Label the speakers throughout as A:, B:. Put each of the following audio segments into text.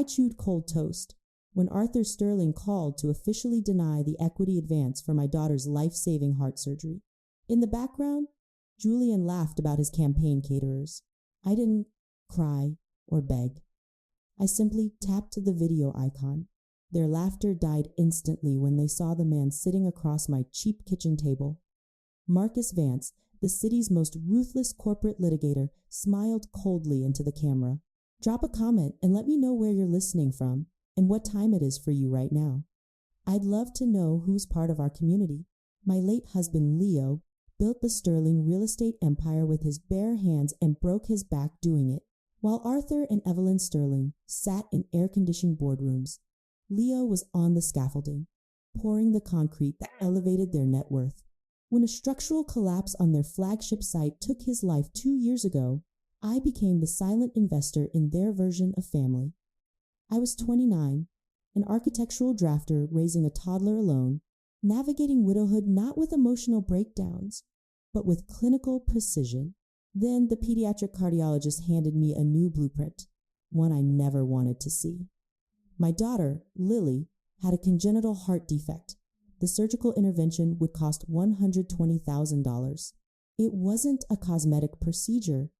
A: chewed cold toast when Arthur Sterling called to officially deny the equity advance for my daughter's life-saving heart surgery. In the background, Julian laughed about his campaign caterers. I didn't cry or beg. I simply tapped the video icon. Their laughter died instantly when they saw the man sitting across my cheap kitchen table. Marcus Vance, the city's most ruthless corporate litigator, smiled coldly into the camera. Drop a comment and let me know where you're listening from and what time it is for you right now. I'd love to know who's part of our community. My late husband, Leo, built the Sterling real estate empire with his bare hands and broke his back doing it, while Arthur and Evelyn Sterling sat in air-conditioned boardrooms. Leo was on the scaffolding, pouring the concrete that elevated their net worth. When a structural collapse on their flagship site took his life 2 years ago, I became the silent investor in their version of family. I was 29, an architectural drafter raising a toddler alone, navigating widowhood not with emotional breakdowns, but with clinical precision. Then the pediatric cardiologist handed me a new blueprint, one I never wanted to see. My daughter, Lily, had a congenital heart defect. The surgical intervention would cost $120,000. It wasn't a cosmetic procedure.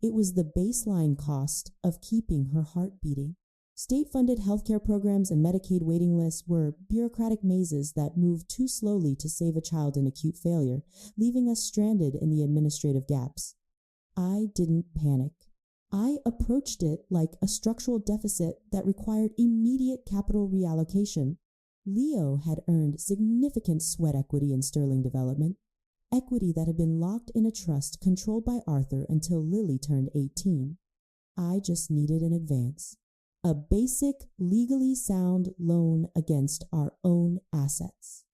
A: It was the baseline cost of keeping her heart beating. State-funded healthcare programs and Medicaid waiting lists were bureaucratic mazes that moved too slowly to save a child in acute failure, leaving us stranded in the administrative gaps. I didn't panic. I approached it like a structural deficit that required immediate capital reallocation. Leo had earned significant sweat equity in Sterling development, equity that had been locked in a trust controlled by Arthur until Lily turned 18. I just needed an advance. A basic, legally sound loan against our own assets.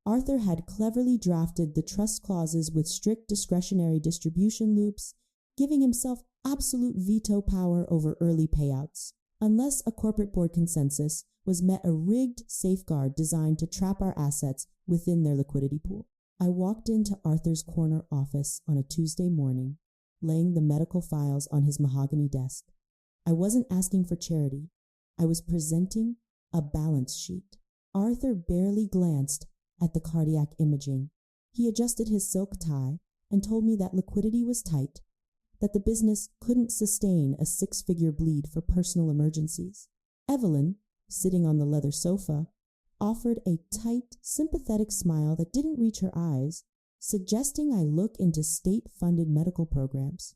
A: Arthur had cleverly drafted the trust clauses with strict discretionary distribution loops, giving himself absolute veto power over early payouts. Unless a corporate board consensus was met, a rigged safeguard designed to trap our assets within their liquidity pool. I walked into Arthur's corner office on a Tuesday morning, laying the medical files on his mahogany desk. I wasn't asking for charity. I was presenting a balance sheet. Arthur barely glanced at the cardiac imaging. He adjusted his silk tie and told me that liquidity was tight, that the business couldn't sustain a 6-figure bleed for personal emergencies. Evelyn, sitting on the leather sofa, offered a tight, sympathetic smile that didn't reach her eyes, suggesting I look into state-funded medical programs.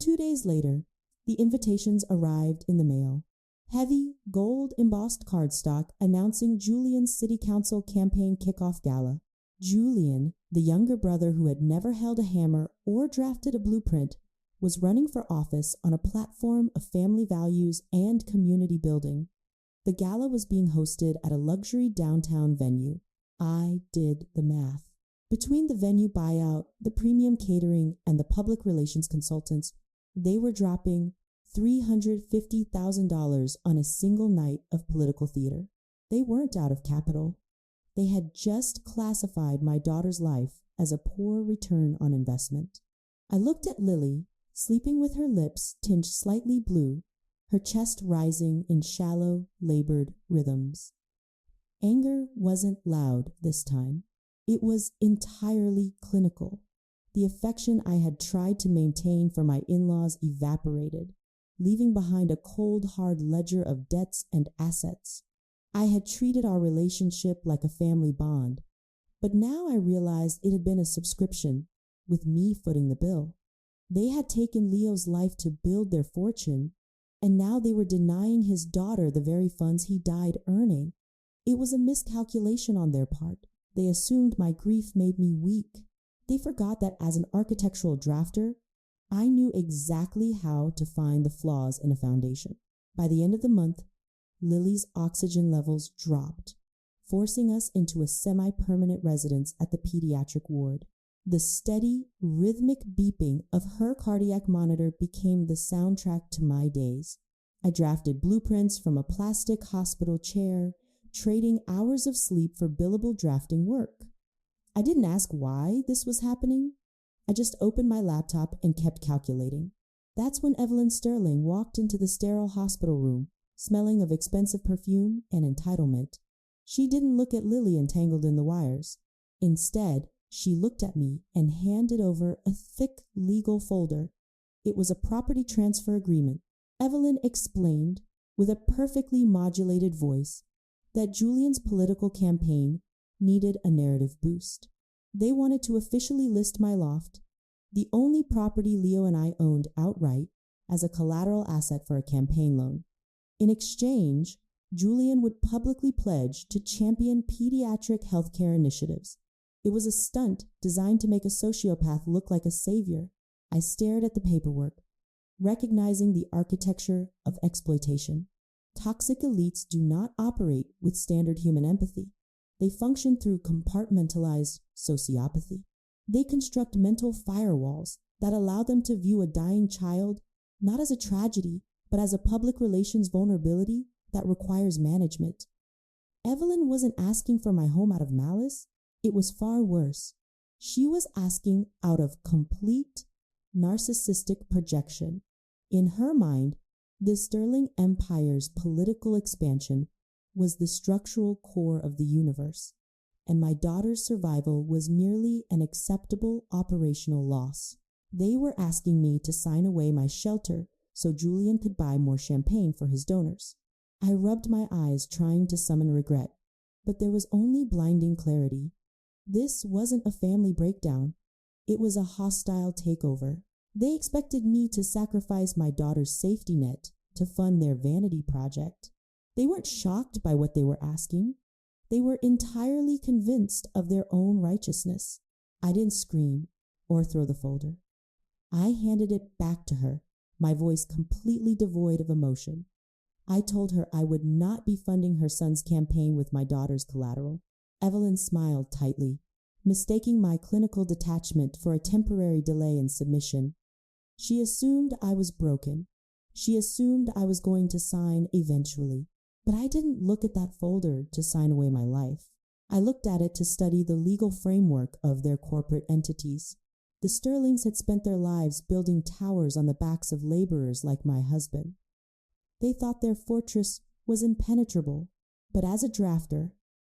A: 2 days later, the invitations arrived in the mail. Heavy, gold-embossed cardstock announcing Julian's City Council campaign kickoff gala. Julian, the younger brother who had never held a hammer or drafted a blueprint, was running for office on a platform of family values and community building. The gala was being hosted at a luxury downtown venue. I did the math. Between the venue buyout, the premium catering, and the public relations consultants, they were dropping $350,000 on a single night of political theater. They weren't out of capital. They had just classified my daughter's life as a poor return on investment. I looked at Lily, sleeping with her lips tinged slightly blue, her chest rising in shallow, labored rhythms. Anger wasn't loud this time. It was entirely clinical. The affection I had tried to maintain for my in-laws evaporated, leaving behind a cold, hard ledger of debts and assets. I had treated our relationship like a family bond, but now I realized it had been a subscription, with me footing the bill. They had taken Leo's life to build their fortune, and now they were denying his daughter the very funds he died earning. It was a miscalculation on their part. They assumed my grief made me weak. They forgot that as an architectural drafter, I knew exactly how to find the flaws in a foundation. By the end of the month, Lily's oxygen levels dropped, forcing us into a semi-permanent residence at the pediatric ward. The steady, rhythmic beeping of her cardiac monitor became the soundtrack to my days. I drafted blueprints from a plastic hospital chair, trading hours of sleep for billable drafting work. I didn't ask why this was happening. I just opened my laptop and kept calculating. That's when Evelyn Sterling walked into the sterile hospital room, smelling of expensive perfume and entitlement. She didn't look at Lily entangled in the wires. Instead, she looked at me and handed over a thick legal folder. It was a property transfer agreement. Evelyn explained, with a perfectly modulated voice, that Julian's political campaign needed a narrative boost. They wanted to officially list my loft, the only property Leo and I owned outright, as a collateral asset for a campaign loan. In exchange, Julian would publicly pledge to champion pediatric healthcare initiatives. It was a stunt designed to make a sociopath look like a savior. I stared at the paperwork, recognizing the architecture of exploitation. Toxic elites do not operate with standard human empathy. They function through compartmentalized sociopathy. They construct mental firewalls that allow them to view a dying child not as a tragedy, but as a public relations vulnerability that requires management. Evelyn wasn't asking for my home out of malice. It was far worse. She was asking out of complete narcissistic projection. In her mind, the Sterling Empire's political expansion was the structural core of the universe, and my daughter's survival was merely an acceptable operational loss. They were asking me to sign away my shelter so Julian could buy more champagne for his donors. I rubbed my eyes, trying to summon regret, but there was only blinding clarity. This wasn't a family breakdown. It was a hostile takeover. They expected me to sacrifice my daughter's safety net to fund their vanity project. They weren't shocked by what they were asking. They were entirely convinced of their own righteousness. I didn't scream or throw the folder. I handed it back to her, my voice completely devoid of emotion. I told her I would not be funding her son's campaign with my daughter's collateral. Evelyn smiled tightly, mistaking my clinical detachment for a temporary delay in submission. She assumed I was broken. She assumed I was going to sign eventually. But I didn't look at that folder to sign away my life. I looked at it to study the legal framework of their corporate entities. The Sterlings had spent their lives building towers on the backs of laborers like my husband. They thought their fortress was impenetrable, but as a drafter,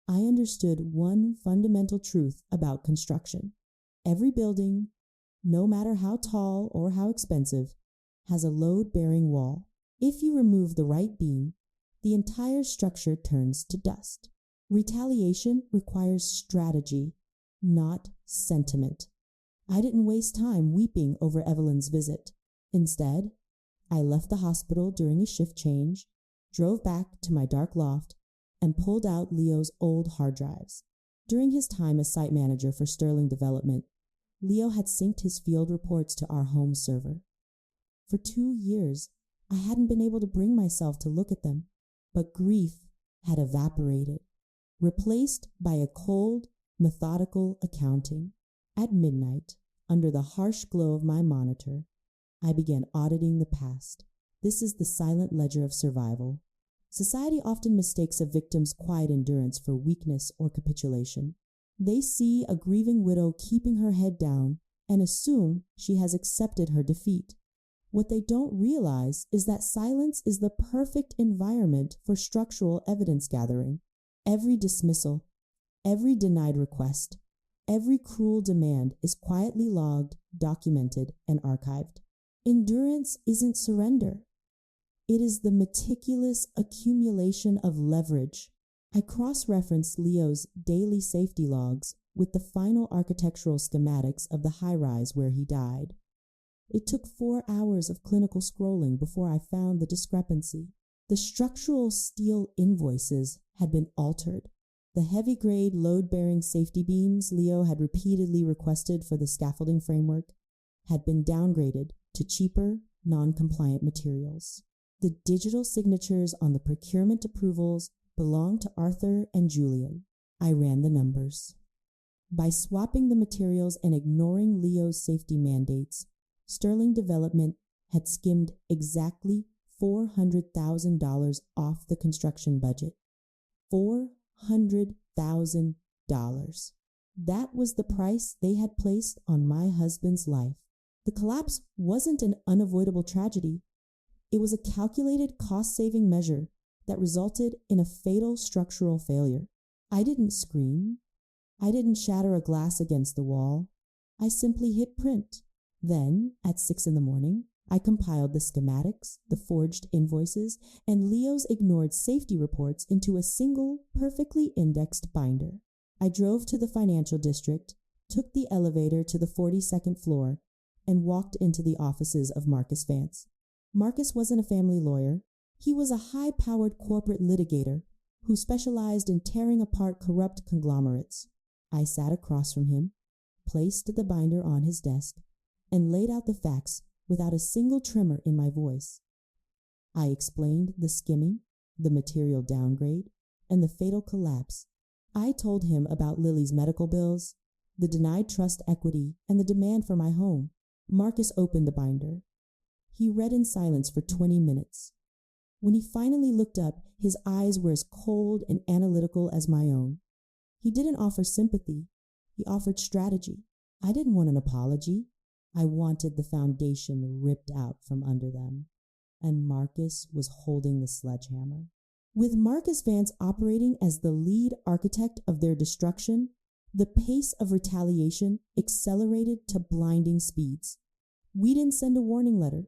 A: I understood one fundamental truth about construction. Every building, no matter how tall or how expensive, has a load-bearing wall. If you remove the right beam, the entire structure turns to dust. Retaliation requires strategy, not sentiment. I didn't waste time weeping over Evelyn's visit. Instead, I left the hospital during a shift change, drove back to my dark loft, and pulled out Leo's old hard drives. During his time as site manager for Sterling Development, Leo had synced his field reports to our home server. For 2 years, I hadn't been able to bring myself to look at them, but grief had evaporated, replaced by a cold, methodical accounting. At midnight, under the harsh glow of my monitor, I began auditing the past. This is the silent ledger of survival. Society often mistakes a victim's quiet endurance for weakness or capitulation. They see a grieving widow keeping her head down and assume she has accepted her defeat. What they don't realize is that silence is the perfect environment for structural evidence gathering. Every dismissal, every denied request, every cruel demand is quietly logged, documented, and archived. Endurance isn't surrender. It is the meticulous accumulation of leverage. I cross-referenced Leo's daily safety logs with the final architectural schematics of the high-rise where he died. It took 4 hours of clinical scrolling before I found the discrepancy. The structural steel invoices had been altered. The heavy-grade load-bearing safety beams Leo had repeatedly requested for the scaffolding framework had been downgraded to cheaper, non-compliant materials. The digital signatures on the procurement approvals belonged to Arthur and Julian. I ran the numbers. By swapping the materials and ignoring Leo's safety mandates, Sterling Development had skimmed exactly $400,000 off the construction budget. $400,000. That was the price they had placed on my husband's life. The collapse wasn't an unavoidable tragedy. It was a calculated cost-saving measure that resulted in a fatal structural failure. I didn't scream. I didn't shatter a glass against the wall. I simply hit print. Then, at 6 a.m, I compiled the schematics, the forged invoices, and Leo's ignored safety reports into a single, perfectly indexed binder. I drove to the financial district, took the elevator to the 42nd floor, and walked into the offices of Marcus Vance. Marcus wasn't a family lawyer. He was a high-powered corporate litigator who specialized in tearing apart corrupt conglomerates. I sat across from him, placed the binder on his desk, and laid out the facts without a single tremor in my voice. I explained the skimming, the material downgrade, and the fatal collapse. I told him about Lily's medical bills, the denied trust equity, and the demand for my home. Marcus opened the binder. He read in silence for 20 minutes. When he finally looked up, his eyes were as cold and analytical as my own. He didn't offer sympathy. He offered strategy. I didn't want an apology. I wanted the foundation ripped out from under them. And Marcus was holding the sledgehammer. With Marcus Vance operating as the lead architect of their destruction, the pace of retaliation accelerated to blinding speeds. We didn't send a warning letter.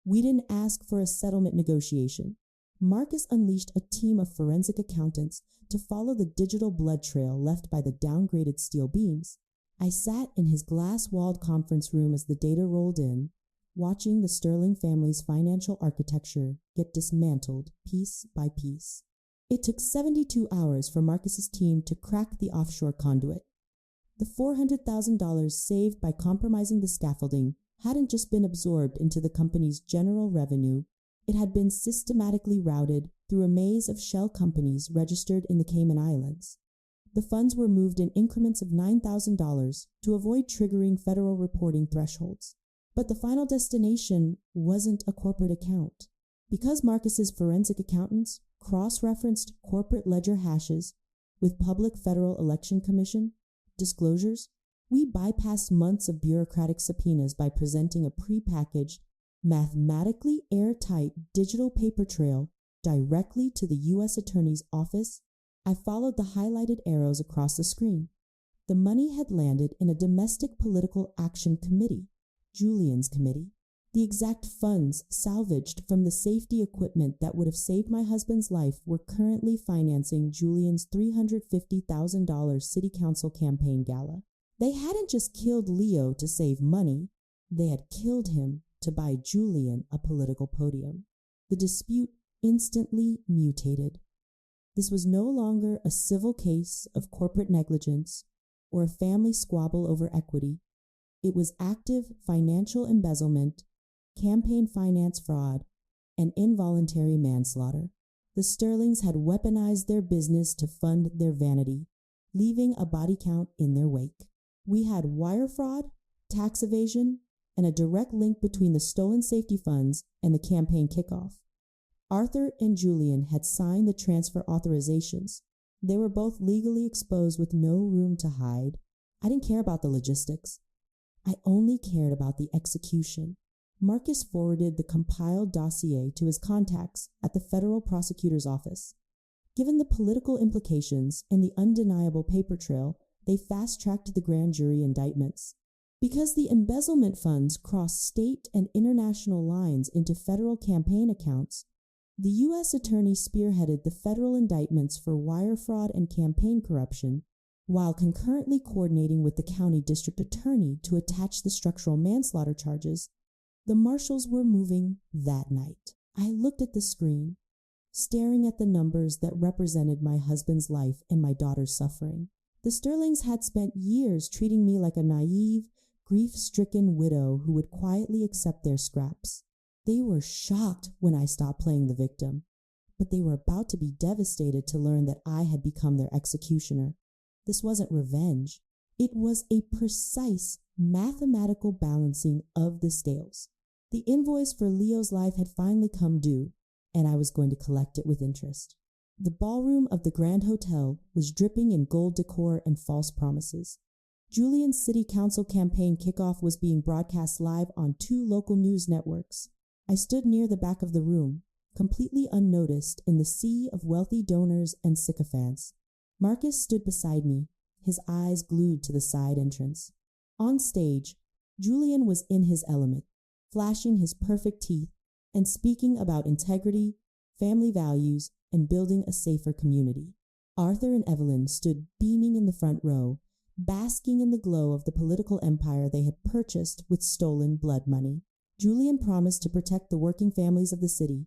A: We didn't ask for a settlement negotiation. Marcus unleashed a team of forensic accountants to follow the digital blood trail left by the downgraded steel beams. I sat in his glass-walled conference room as the data rolled in, watching the Sterling family's financial architecture get dismantled piece by piece. It took 72 hours for Marcus's team to crack the offshore conduit. The $400,000 saved by compromising the scaffolding hadn't just been absorbed into the company's general revenue, it had been systematically routed through a maze of shell companies registered in the Cayman Islands. The funds were moved in increments of $9,000 to avoid triggering federal reporting thresholds. But the final destination wasn't a corporate account. Because Marcus's forensic accountants cross-referenced corporate ledger hashes with public Federal Election Commission disclosures, we bypassed months of bureaucratic subpoenas by presenting a prepackaged, mathematically airtight digital paper trail directly to the U.S. Attorney's Office. I followed the highlighted arrows across the screen. The money had landed in a domestic political action committee, Julian's committee. The exact funds salvaged from the safety equipment that would have saved my husband's life were currently financing Julian's $350,000 city council campaign gala. They hadn't just killed Leo to save money, they had killed him to buy Julian a political podium. The dispute instantly mutated. This was no longer a civil case of corporate negligence or a family squabble over equity. It was active financial embezzlement, campaign finance fraud, and involuntary manslaughter. The Sterlings had weaponized their business to fund their vanity, leaving a body count in their wake. We had wire fraud, tax evasion, and a direct link between the stolen safety funds and the campaign kickoff. Arthur and Julian had signed the transfer authorizations. They were both legally exposed with no room to hide. I didn't care about the logistics. I only cared about the execution. Marcus forwarded the compiled dossier to his contacts at the federal prosecutor's office. Given the political implications and the undeniable paper trail, they fast-tracked the grand jury indictments. Because the embezzlement funds crossed state and international lines into federal campaign accounts, the U.S. Attorney spearheaded the federal indictments for wire fraud and campaign corruption, while concurrently coordinating with the county district attorney to attach the structural manslaughter charges. The marshals were moving that night. I looked at the screen, staring at the numbers that represented my husband's life and my daughter's suffering. The Sterlings had spent years treating me like a naive, grief-stricken widow who would quietly accept their scraps. They were shocked when I stopped playing the victim, but they were about to be devastated to learn that I had become their executioner. This wasn't revenge. It was a precise mathematical balancing of the scales. The invoice for Leo's life had finally come due, and I was going to collect it with interest. The ballroom of the Grand Hotel was dripping in gold decor and false promises. Julian's city council campaign kickoff was being broadcast live on 2 local news networks. I stood near the back of the room, completely unnoticed in the sea of wealthy donors and sycophants. Marcus stood beside me, his eyes glued to the side entrance. On stage, Julian was in his element, flashing his perfect teeth and speaking about integrity, family values, and building a safer community. Arthur and Evelyn stood beaming in the front row, basking in the glow of the political empire they had purchased with stolen blood money. Julian promised to protect the working families of the city,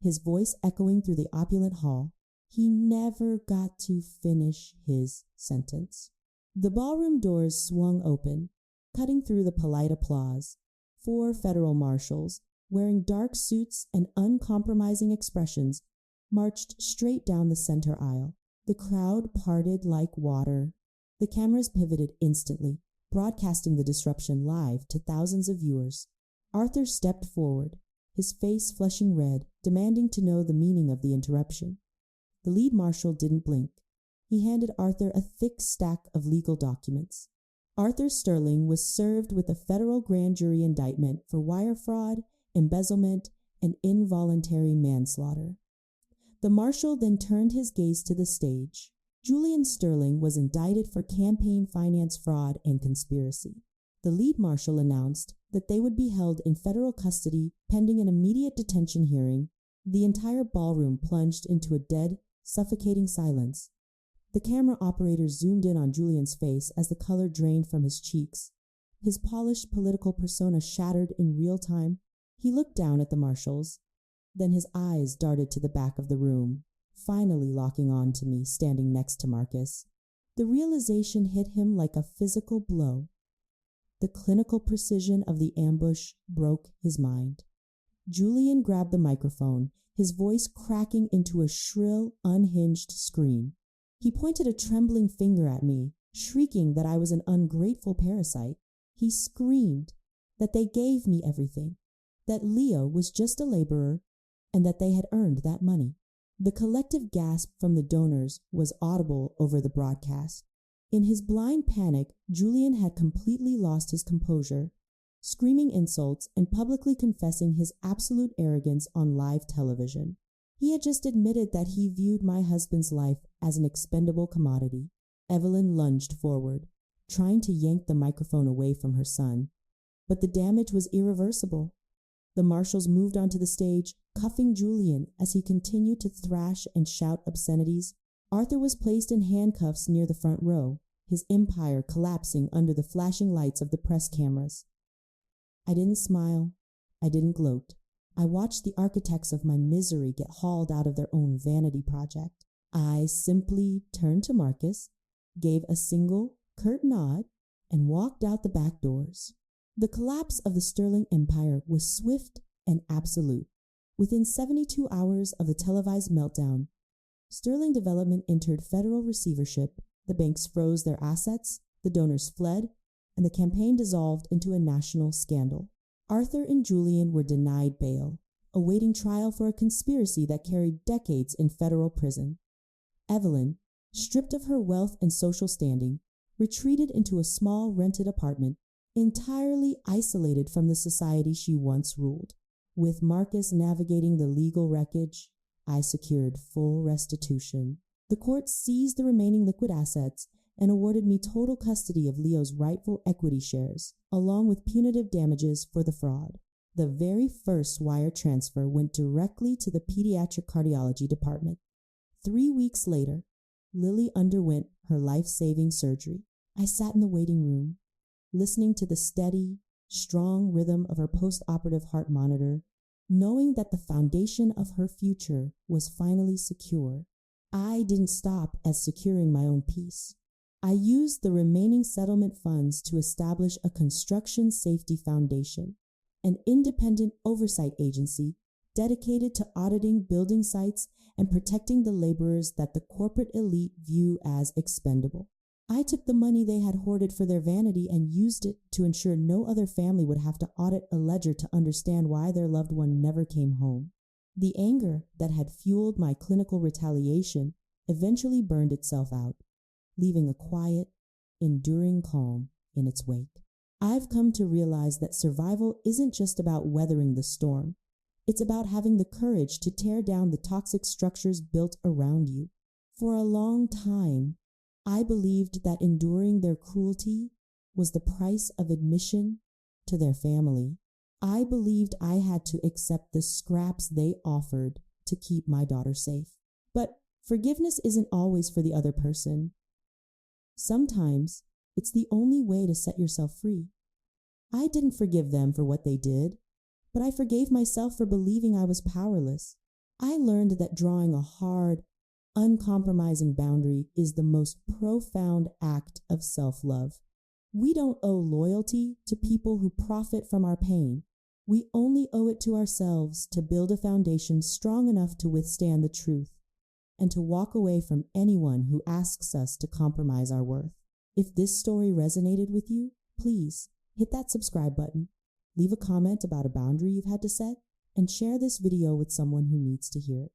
A: his voice echoing through the opulent hall. He never got to finish his sentence. The ballroom doors swung open, cutting through the polite applause. 4 federal marshals, wearing dark suits and uncompromising expressions, marched straight down the center aisle. The crowd parted like water. The cameras pivoted instantly, broadcasting the disruption live to thousands of viewers. Arthur stepped forward, his face flushing red, demanding to know the meaning of the interruption. The lead marshal didn't blink. He handed Arthur a thick stack of legal documents. Arthur Sterling was served with a federal grand jury indictment for wire fraud, embezzlement, and involuntary manslaughter. The marshal then turned his gaze to the stage. Julian Sterling was indicted for campaign finance fraud and conspiracy. The lead marshal announced that they would be held in federal custody pending an immediate detention hearing. The entire ballroom plunged into a dead, suffocating silence. The camera operator zoomed in on Julian's face as the color drained from his cheeks. His polished political persona shattered in real time. He looked down at the marshals. Then his eyes darted to the back of the room, finally locking on to me standing next to Marcus. The realization hit him like a physical blow. The clinical precision of the ambush broke his mind. Julian grabbed the microphone, his voice cracking into a shrill, unhinged scream. He pointed a trembling finger at me, shrieking that I was an ungrateful parasite. He screamed that they gave me everything, that Leo was just a laborer, and that they had earned that money. The collective gasp from the donors was audible over the broadcast. In his blind panic, Julian had completely lost his composure, screaming insults and publicly confessing his absolute arrogance on live television. He had just admitted that he viewed my husband's life as an expendable commodity. Evelyn lunged forward, trying to yank the microphone away from her son, but the damage was irreversible. The marshals moved onto the stage, cuffing Julian as he continued to thrash and shout obscenities. Arthur was placed in handcuffs near the front row, his empire collapsing under the flashing lights of the press cameras. I didn't smile. I didn't gloat. I watched the architects of my misery get hauled out of their own vanity project. I simply turned to Marcus, gave a single, curt nod, and walked out the back doors. The collapse of the Sterling Empire was swift and absolute. Within 72 hours of the televised meltdown, Sterling Development entered federal receivership, the banks froze their assets, the donors fled, and the campaign dissolved into a national scandal. Arthur and Julian were denied bail, awaiting trial for a conspiracy that carried decades in federal prison. Evelyn, stripped of her wealth and social standing, retreated into a small rented apartment, entirely isolated from the society she once ruled. With Marcus navigating the legal wreckage, I secured full restitution. The court seized the remaining liquid assets and awarded me total custody of Leo's rightful equity shares, along with punitive damages for the fraud. The very first wire transfer went directly to the pediatric cardiology department. 3 weeks later, Lily underwent her life-saving surgery. I sat in the waiting room, listening to the steady, strong rhythm of her post-operative heart monitor, knowing that the foundation of her future was finally secure. I didn't stop at securing my own peace. I used the remaining settlement funds to establish a construction safety foundation, an independent oversight agency dedicated to auditing building sites and protecting the laborers that the corporate elite view as expendable. I took the money they had hoarded for their vanity and used it to ensure no other family would have to audit a ledger to understand why their loved one never came home. The anger that had fueled my clinical retaliation eventually burned itself out, leaving a quiet, enduring calm in its wake. I've come to realize that survival isn't just about weathering the storm. It's about having the courage to tear down the toxic structures built around you. For a long time, I believed that enduring their cruelty was the price of admission to their family. I believed I had to accept the scraps they offered to keep my daughter safe. But forgiveness isn't always for the other person. Sometimes it's the only way to set yourself free. I didn't forgive them for what they did, but I forgave myself for believing I was powerless. I learned that drawing a hard, uncompromising boundary is the most profound act of self-love. We don't owe loyalty to people who profit from our pain. We only owe it to ourselves to build a foundation strong enough to withstand the truth and to walk away from anyone who asks us to compromise our worth. If this story resonated with you, please hit that subscribe button, leave a comment about a boundary you've had to set, and share this video with someone who needs to hear it.